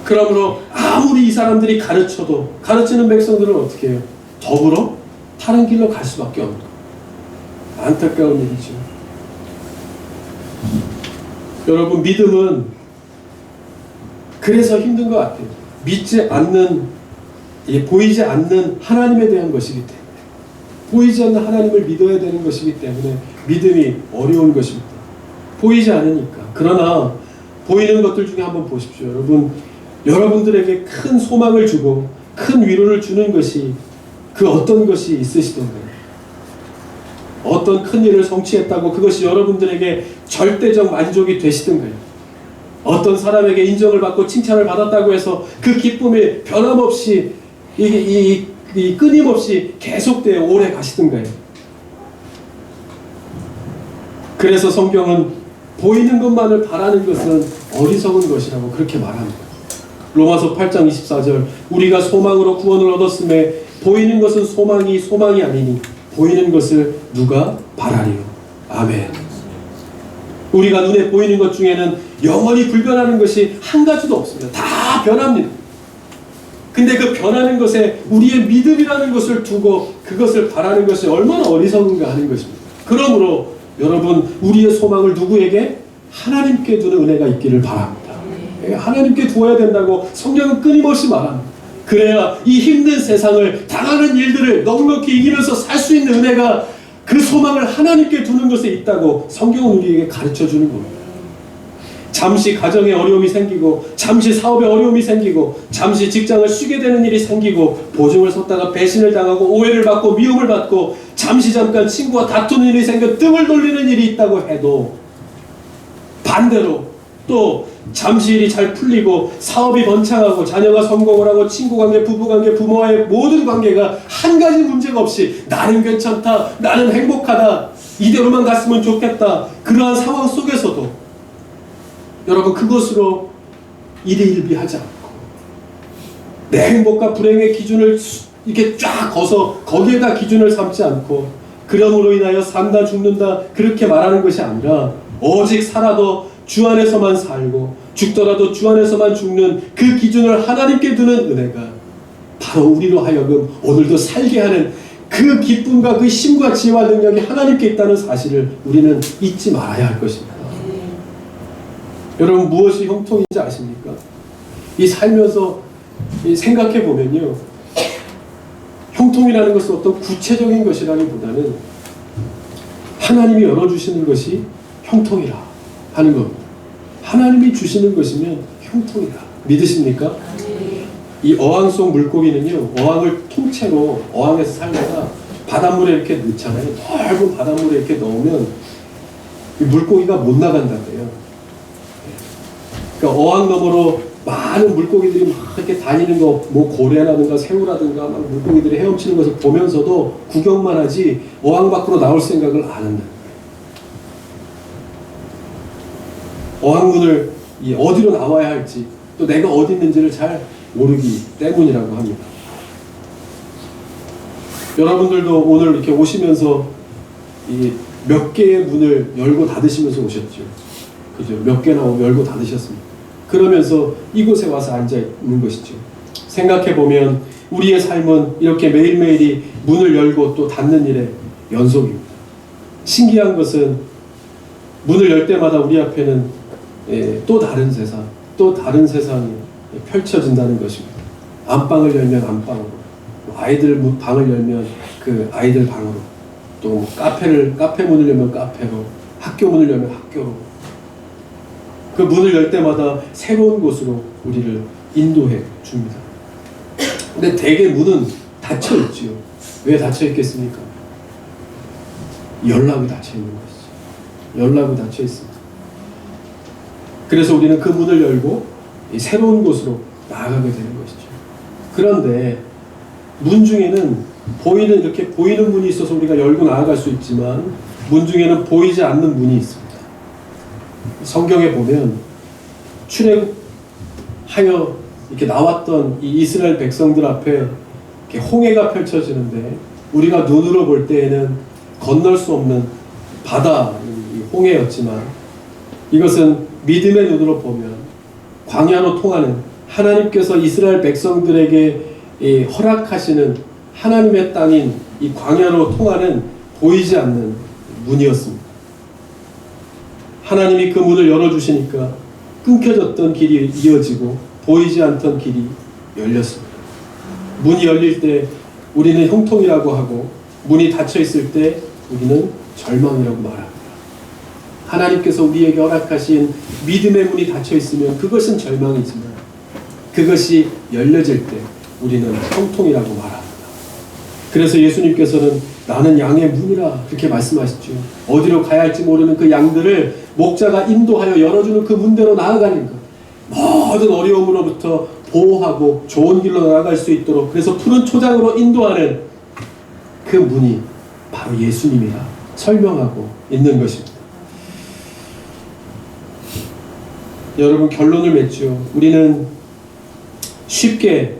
그러므로 아무리 이 사람들이 가르쳐도 가르치는 백성들은 어떻게 해요? 더불어 다른 길로 갈 수밖에 없는 거예요. 안타까운 일이죠. 여러분 믿음은 그래서 힘든 것 같아요. 믿지 않는, 보이지 않는 하나님에 대한 것이기 때문에, 보이지 않는 하나님을 믿어야 되는 것이기 때문에 믿음이 어려운 것입니다. 보이지 않으니까. 그러나 보이는 것들 중에 한번 보십시오. 여러분들에게 큰 소망을 주고 큰 위로를 주는 것이 그 어떤 것이 있으시던가요? 어떤 큰 일을 성취했다고 그것이 여러분들에게 절대적 만족이 되시던가요? 어떤 사람에게 인정을 받고 칭찬을 받았다고 해서 그 기쁨이 변함없이 끊임없이 계속되어 오래 가시던가요? 그래서 성경은 보이는 것만을 바라는 것은 어리석은 것이라고 그렇게 말합니다. 로마서 8장 24절 우리가 소망으로 구원을 얻었음에 보이는 것은 소망이 아니니 보이는 것을 누가 바라리요. 아멘. 우리가 눈에 보이는 것 중에는 영원히 불변하는 것이 한 가지도 없습니다. 다 변합니다. 근데 그 변하는 것에 우리의 믿음이라는 것을 두고 그것을 바라는 것이 얼마나 어리석은가 하는 것입니다. 그러므로 여러분, 우리의 소망을 누구에게? 하나님께 두는 은혜가 있기를 바랍니다. 하나님께 두어야 된다고 성경은 끊임없이 말합니다. 그래야 이 힘든 세상을, 당하는 일들을 넉넉히 이기면서 살 수 있는 은혜가, 그 소망을 하나님께 두는 것에 있다고 성경은 우리에게 가르쳐 주는 겁니다. 잠시 가정에 어려움이 생기고, 잠시 사업에 어려움이 생기고, 잠시 직장을 쉬게 되는 일이 생기고, 보증을 섰다가 배신을 당하고 오해를 받고 미움을 받고, 잠시 잠깐 친구와 다투는 일이 생겨 뜸을 돌리는 일이 있다고 해도, 반대로 또 잠시 일이 잘 풀리고 사업이 번창하고 자녀가 성공을 하고 친구관계, 부부관계, 부모와의 모든 관계가 한 가지 문제가 없이 나는 괜찮다, 나는 행복하다, 이대로만 갔으면 좋겠다, 그러한 상황 속에서도 여러분, 그것으로 일희일비하지 않고 내 행복과 불행의 기준을 이렇게 쫙 거서 거기에다 기준을 삼지 않고, 그러므로 인하여 산다 죽는다 그렇게 말하는 것이 아니라, 오직 살아도 주 안에서만 살고 죽더라도 주 안에서만 죽는 그 기준을 하나님께 두는 은혜가 바로 우리로 하여금 오늘도 살게 하는 그 기쁨과 그 힘과 지혜와 능력이 하나님께 있다는 사실을 우리는 잊지 말아야 할 것입니다. 여러분, 무엇이 형통인지 아십니까? 이 살면서 생각해 보면요, 형통이라는 것은 어떤 구체적인 것이라기보다는 하나님이 열어주시는 것이 형통이라 하는 겁니다. 하나님이 주시는 것이면 형통이라. 믿으십니까? 이 어항 속 물고기는요, 어항을 통째로, 어항에서 살다가 바닷물에 이렇게 넣잖아요. 넓은 바닷물에 이렇게 넣으면 이 물고기가 못 나간다고요. 그러니까 어항 너머로 많은 물고기들이 막 이렇게 다니는 거, 뭐 고래라든가 새우라든가 막 물고기들이 헤엄치는 것을 보면서도 구경만 하지 어항 밖으로 나올 생각을 안 한다. 어항문을 어디로 나와야 할지, 또 내가 어디 있는지를 잘 모르기 때문이라고 합니다. 여러분들도 오늘 이렇게 오시면서 몇 개의 문을 열고 닫으시면서 오셨죠. 그죠? 몇 개나 열고 닫으셨습니다. 그러면서 이곳에 와서 앉아 있는 것이죠. 생각해 보면 우리의 삶은 이렇게 매일매일이 문을 열고 또 닫는 일의 연속입니다. 신기한 것은 문을 열 때마다 우리 앞에는 또 다른 세상, 또 다른 세상이 펼쳐진다는 것입니다. 안방을 열면 안방으로, 아이들 방을 열면 그 아이들 방으로, 또 카페 문을 열면 카페로, 학교 문을 열면 학교로, 그 문을 열 때마다 새로운 곳으로 우리를 인도해 줍니다. 근데 대개 문은 닫혀 있지요. 왜 닫혀 있겠습니까? 연락이 닫혀 있는 것이죠. 연락이 닫혀 있습니다. 그래서 우리는 그 문을 열고 새로운 곳으로 나아가게 되는 것이죠. 그런데 문 중에는 이렇게 보이는 문이 있어서 우리가 열고 나아갈 수 있지만, 문 중에는 보이지 않는 문이 있습니다. 성경에 보면 출애굽하여 이렇게 나왔던 이 이스라엘 백성들 앞에 이렇게 홍해가 펼쳐지는데, 우리가 눈으로 볼 때에는 건널 수 없는 바다, 홍해였지만, 이것은 믿음의 눈으로 보면 광야로 통하는, 하나님께서 이스라엘 백성들에게 허락하시는 하나님의 땅인 이 광야로 통하는 보이지 않는 문이었습니다. 하나님이 그 문을 열어주시니까 끊겨졌던 길이 이어지고 보이지 않던 길이 열렸습니다. 문이 열릴 때 우리는 형통이라고 하고, 문이 닫혀 있을 때 우리는 절망이라고 말합니다. 하나님께서 우리에게 허락하신 믿음의 문이 닫혀 있으면 그것은 절망이지만, 그것이 열려질 때 우리는 형통이라고 말합니다. 그래서 예수님께서는 나는 양의 문이라 그렇게 말씀하시죠. 어디로 가야 할지 모르는 그 양들을 목자가 인도하여 열어주는 그 문대로 나아가는 것, 모든 어려움으로부터 보호하고 좋은 길로 나아갈 수 있도록, 그래서 푸른 초장으로 인도하는 그 문이 바로 예수님이라 설명하고 있는 것입니다. 여러분, 결론을 맺죠. 우리는 쉽게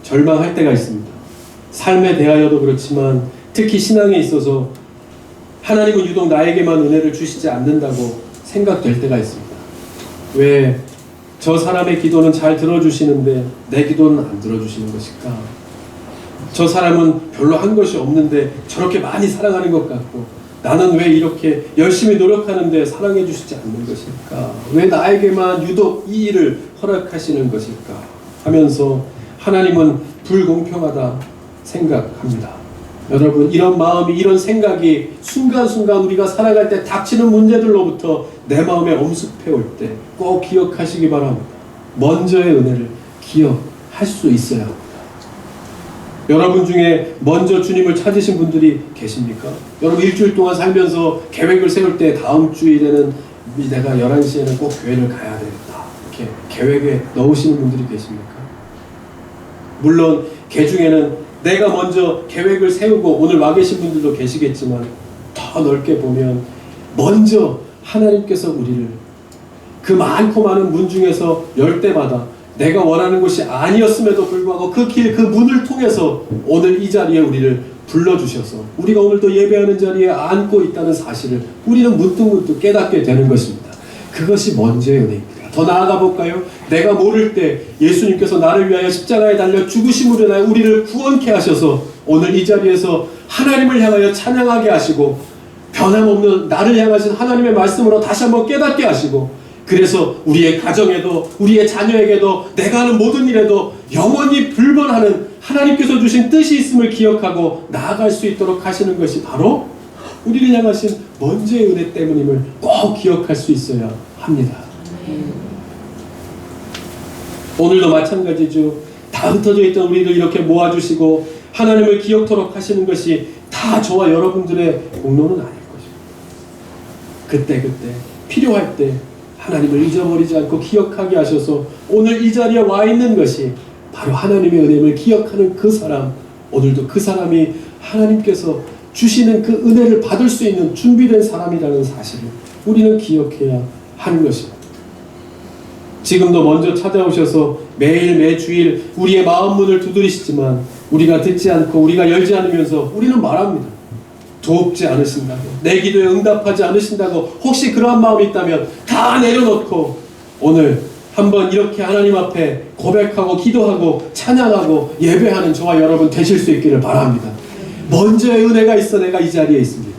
절망할 때가 있습니다. 삶에 대하여도 그렇지만 특히 신앙에 있어서 하나님은 유독 나에게만 은혜를 주시지 않는다고 생각될 때가 있습니다. 왜 저 사람의 기도는 잘 들어주시는데 내 기도는 안 들어주시는 것일까? 저 사람은 별로 한 것이 없는데 저렇게 많이 사랑하는 것 같고, 나는 왜 이렇게 열심히 노력하는데 사랑해 주시지 않는 것일까? 왜 나에게만 유독 이 일을 허락하시는 것일까? 하면서 하나님은 불공평하다 생각합니다. 여러분, 이런 마음이, 이런 생각이 순간순간 우리가 살아갈 때 닥치는 문제들로부터 내 마음에 엄습해 올 때 꼭 기억하시기 바랍니다. 먼저의 은혜를 기억할 수 있어야 합니다. 여러분 중에 먼저 주님을 찾으신 분들이 계십니까? 여러분, 일주일 동안 살면서 계획을 세울 때 다음 주일에는 내가 11시에는 꼭 교회를 가야 되겠다, 이렇게 계획에 넣으시는 분들이 계십니까? 물론 개 중에는 내가 먼저 계획을 세우고, 오늘 와 계신 분들도 계시겠지만 더 넓게 보면 먼저 하나님께서 우리를 그 많고 많은 문 중에서 열 때마다 내가 원하는 것이 아니었음에도 불구하고 그 길, 그 문을 통해서 오늘 이 자리에 우리를 불러주셔서 우리가 오늘도 예배하는 자리에 앉고 있다는 사실을 우리는 문득문득 깨닫게 되는 것입니다. 그것이 먼저의 은혜입니다. 더 나아가 볼까요? 내가 모를 때 예수님께서 나를 위하여 십자가에 달려 죽으심으로 인하여 우리를 구원케 하셔서 오늘 이 자리에서 하나님을 향하여 찬양하게 하시고, 변함없는 나를 향하신 하나님의 말씀으로 다시 한번 깨닫게 하시고, 그래서 우리의 가정에도, 우리의 자녀에게도, 내가 하는 모든 일에도 영원히 불변하는 하나님께서 주신 뜻이 있음을 기억하고 나아갈 수 있도록 하시는 것이 바로 우리를 향하신 먼저의 은혜 때문임을 꼭 기억할 수 있어야 합니다. 오늘도 마찬가지죠. 다 흩어져 있던 우리를 이렇게 모아주시고 하나님을 기억토록 하시는 것이 다 저와 여러분들의 공로는 아닐 것입니다. 그때 필요할 때 하나님을 잊어버리지 않고 기억하게 하셔서 오늘 이 자리에 와 있는 것이 바로 하나님의 은혜를 기억하는 그 사람, 오늘도 그 사람이 하나님께서 주시는 그 은혜를 받을 수 있는 준비된 사람이라는 사실을 우리는 기억해야 하는 것입니다. 지금도 먼저 찾아오셔서 매일 매주일 우리의 마음 문을 두드리시지만 우리가 듣지 않고 우리가 열지 않으면서 우리는 말합니다. 돕지 않으신다고, 내 기도에 응답하지 않으신다고, 혹시 그러한 마음이 있다면 다 내려놓고 오늘 한번 이렇게 하나님 앞에 고백하고 기도하고 찬양하고 예배하는 저와 여러분 되실 수 있기를 바랍니다. 먼저의 은혜가 있어 내가 이 자리에 있습니다.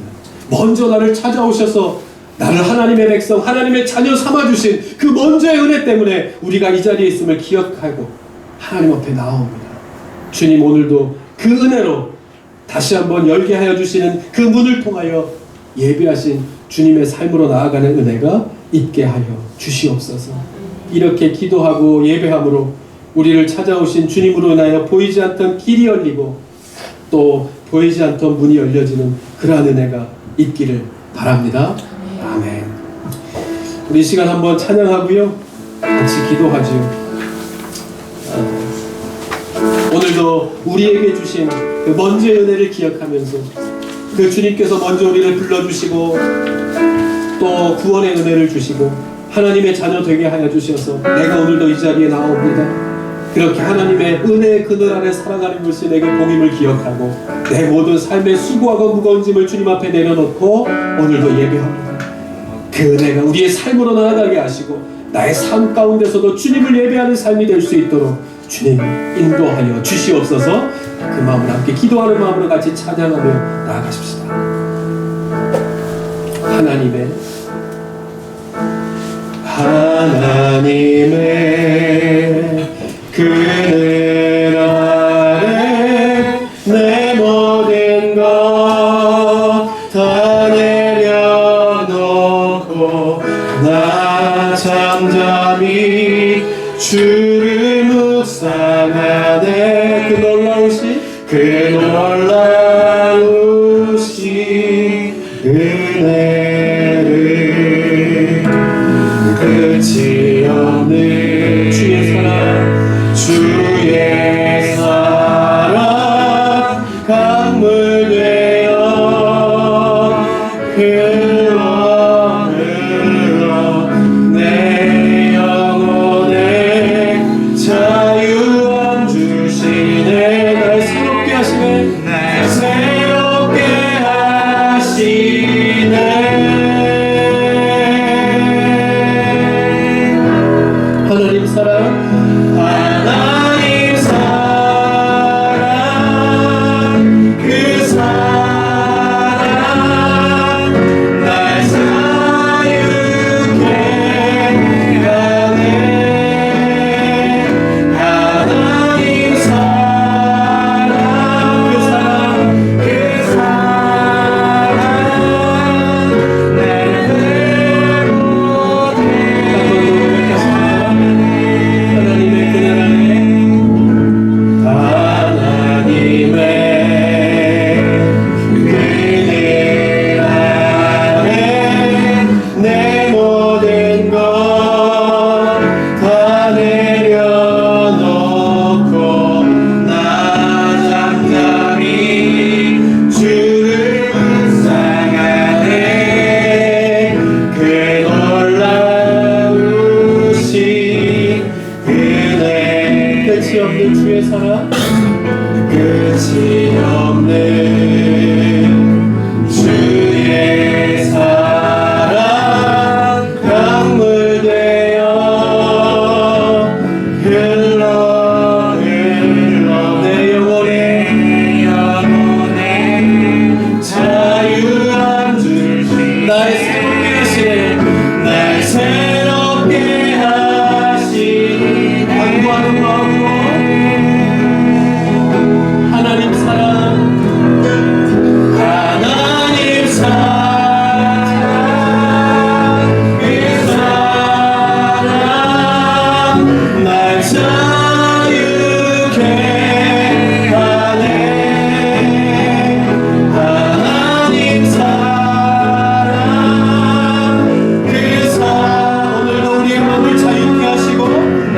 먼저 나를 찾아오셔서 나를 하나님의 백성, 하나님의 자녀 삼아주신 그 먼저의 은혜 때문에 우리가 이 자리에 있음을 기억하고 하나님 앞에 나옵니다. 주님, 오늘도 그 은혜로 다시 한번 열게 하여 주시는 그 문을 통하여 예비하신 주님의 삶으로 나아가는 은혜가 있게 하여 주시옵소서. 이렇게 기도하고 예배함으로 우리를 찾아오신 주님으로 인하여 보이지 않던 길이 열리고 또 보이지 않던 문이 열려지는 그러한 은혜가 있기를 바랍니다. 아멘. 우리 이 시간 한번 찬양하고요, 같이 기도하죠. 오늘도 우리에게 주신 그 먼저의 은혜를 기억하면서 그 주님께서 먼저 우리를 불러주시고 또 구원의 은혜를 주시고 하나님의 자녀 되게 하여 주셔서 내가 오늘도 이 자리에 나옵니다. 그렇게 하나님의 은혜의 그늘 아래 살아가는 것이 내게 복임을 기억하고 내 모든 삶의 수고하고 무거운 짐을 주님 앞에 내려놓고 오늘도 예배합니다. 그 은혜가 우리의 삶으로 나아가게 하시고 나의 삶 가운데서도 주님을 예배하는 삶이 될 수 있도록 주님 인도하여 주시옵소서. 그 마음으로 함께 기도하는 마음으로 같이 찬양하며 나아가십시다. 하나님의 그늘 아래 내 모든 것 다 내려놓고 나 잠잠히 주를 묵상하네. 그 놀라우신 은혜를 끝이 없는 주의 사랑 강물 되어 흘러 내 영혼에 자유함 주시네. 주의 사랑 끝이 없네. 주의 사랑 강물 되어 흘러 내 영혼에 자유함 주시 날 새롭게 하시네. 날 새롭게 하시니 간구하는 마음으로 하나님 사랑 하나님 사랑 그 사랑 날 자유케 하네. 하나님 사랑 그 사랑 오늘도 우리의 마음을 자유케 하시고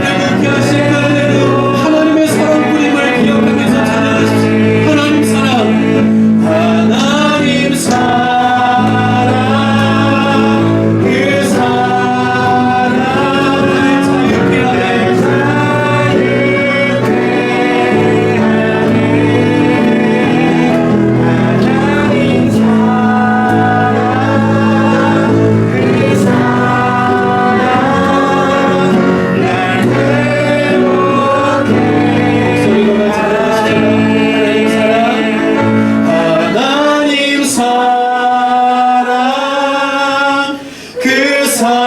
자유케 하신 그 은혜로 하나님의 사랑 뿌림을 기억하면서 찬양하십시오. 하나님 사랑 하나님 사랑 그 사랑 날 자유케 하네. 소리로만 찬양하십시다. 하나님 사랑 그 사랑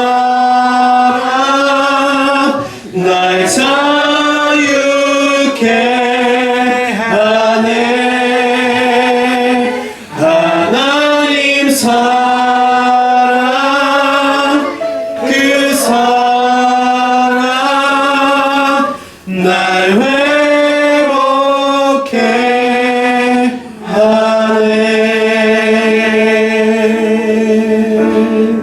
날 자유케 하네. 하나님 사랑 그 사랑 날 회복해 하네.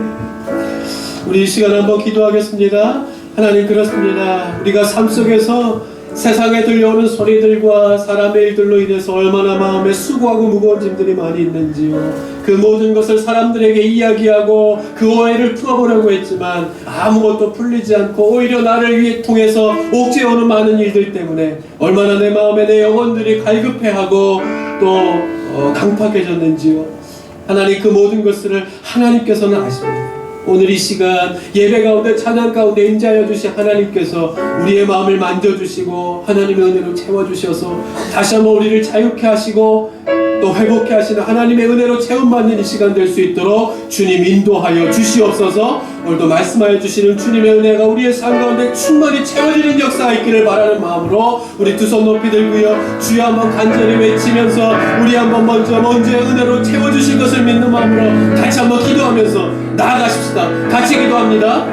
우리 이 시간 한번 기도하겠습니다. 하나님 그렇습니다. 우리가 삶 속에서 세상에 들려오는 소리들과 사람의 일들로 인해서 얼마나 마음에 수고하고 무거운 짐들이 많이 있는지요. 그 모든 것을 사람들에게 이야기하고 그 오해를 풀어보려고 했지만 아무것도 풀리지 않고 오히려 나를 위해 통해서 옥죄어오는 많은 일들 때문에 얼마나 내 마음에 내 영혼들이 갈급해하고 또 강팍해졌는지요. 하나님 그 모든 것을 하나님께서는 아십니다. 오늘 이 시간 예배 가운데 찬양 가운데 임재하여 주신 하나님께서 우리의 마음을 만져주시고 하나님의 은혜로 채워주셔서 다시 한번 우리를 자유케 하시고 또 회복케 하시는 하나님의 은혜로 채움받는 이 시간 될 수 있도록 주님 인도하여 주시옵소서. 오늘도 말씀하여 주시는 주님의 은혜가 우리의 삶 가운데 충만히 채워지는 역사가 있기를 바라는 마음으로 우리 두 손 높이 들고요 주여 한번 간절히 외치면서 우리 한번 먼저 은혜로 채워주신 것을 믿는 마음으로 같이 한번 기도하면서 나아가십시다. 같이 기도합니다.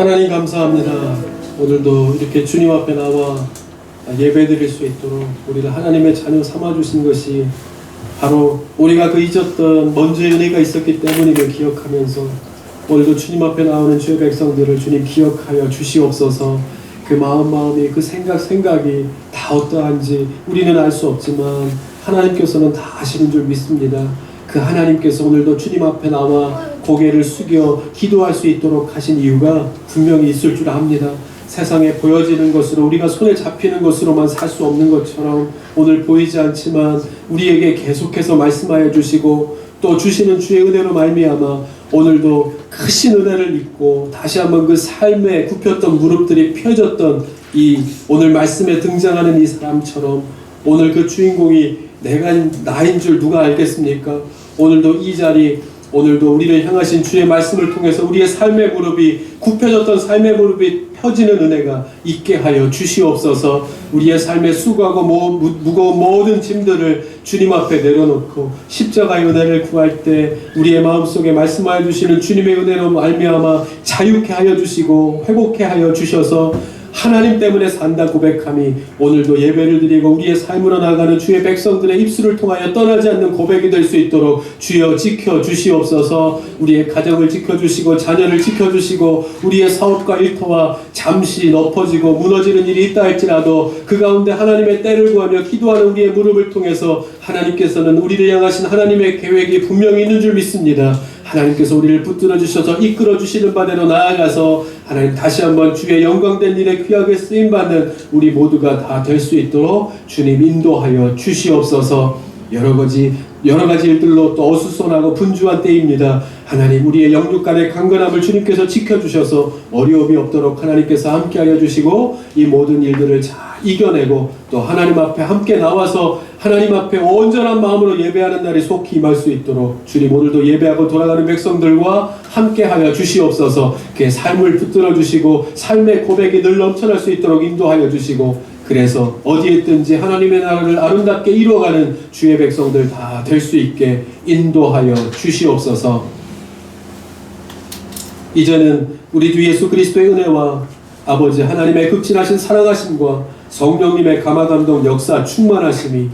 하나님 감사합니다. 오늘도 이렇게 주님 앞에 나와 예배드릴 수 있도록 우리를 하나님의 자녀 삼아주신 것이 바로 우리가 그 잊었던 먼저의 은혜가 있었기 때문임을 기억하면서 오늘도 주님 앞에 나오는 주의 백성들을 주님 기억하여 주시옵소서. 그 마음이 그 생각이 다 어떠한지 우리는 알 수 없지만 하나님께서는 다 아시는 줄 믿습니다. 그 하나님께서 오늘도 주님 앞에 나와 고개를 숙여 기도할 수 있도록 하신 이유가 분명히 있을 줄 압니다. 세상에 보여지는 것으로 우리가 손에 잡히는 것으로만 살 수 없는 것처럼 오늘 보이지 않지만 우리에게 계속해서 말씀하여 주시고 또 주시는 주의 은혜로 말미암아 오늘도 크신 은혜를 입고 다시 한번 그 삶에 굽혔던 무릎들이 펴졌던 이 오늘 말씀에 등장하는 이 사람처럼 오늘 그 주인공이 나인 줄 누가 알겠습니까? 오늘도 이 자리 오늘도 우리를 향하신 주의 말씀을 통해서 우리의 삶의 무릎이 굽혀졌던 삶의 무릎이 펴지는 은혜가 있게 하여 주시옵소서. 우리의 삶에 수고하고 무거운 모든 짐들을 주님 앞에 내려놓고 십자가의 은혜를 구할 때 우리의 마음속에 말씀하여 주시는 주님의 은혜로 말미암아 자유케 하여 주시고 회복케 하여 주셔서 하나님 때문에 산다 고백함이 오늘도 예배를 드리고 우리의 삶으로 나아가는 주의 백성들의 입술을 통하여 떠나지 않는 고백이 될 수 있도록 주여 지켜주시옵소서. 우리의 가정을 지켜주시고 자녀를 지켜주시고 우리의 사업과 일터와 잠시 엎어지고 무너지는 일이 있다 할지라도 그 가운데 하나님의 때를 구하며 기도하는 우리의 무릎을 통해서 하나님께서는 우리를 향하신 하나님의 계획이 분명히 있는 줄 믿습니다. 하나님께서 우리를 붙들어 주셔서 이끌어 주시는 바대로 나아가서 하나님 다시 한번 주의 영광된 일에 귀하게 쓰임받는 우리 모두가 다 될 수 있도록 주님 인도하여 주시옵소서. 여러 가지 일들로 또 어수선하고 분주한 때입니다. 하나님 우리의 영육 간의 강건함을 주님께서 지켜주셔서 어려움이 없도록 하나님께서 함께하여 주시고 이 모든 일들을 잘 이겨내고 또 하나님 앞에 함께 나와서 하나님 앞에 온전한 마음으로 예배하는 날이 속히 임할 수 있도록 주님 오늘도 예배하고 돌아가는 백성들과 함께하여 주시옵소서. 그의 삶을 붙들어 주시고 삶의 고백이 늘 넘쳐날 수 있도록 인도하여 주시고 그래서 어디에 있든지 하나님의 나라를 아름답게 이루어가는 주의 백성들 다 될 수 있게 인도하여 주시옵소서. 이제는 우리 주 예수 그리스도의 은혜와 아버지 하나님의 극진하신 사랑하심과 성령님의 감화감동 역사 충만하심이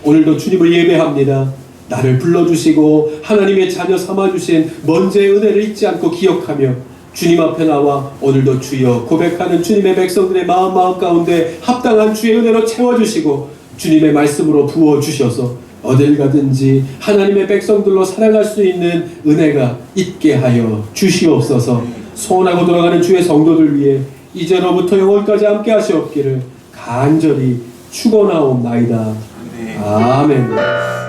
오늘도 주님을 예배합니다. 나를 불러주시고 하나님의 자녀 삼아주신 먼저의 은혜를 잊지 않고 기억하며 주님 앞에 나와 오늘도 주여 고백하는 주님의 백성들의 마음 가운데 합당한 주의 은혜로 채워주시고 주님의 말씀으로 부어주셔서 어딜 가든지 하나님의 백성들로 살아갈 수 있는 은혜가 있게 하여 주시옵소서. 소원하고 돌아가는 주의 성도들 위해 이제로부터 영원까지 함께 하시옵기를 간절히 축원하옵나이다. 아멘.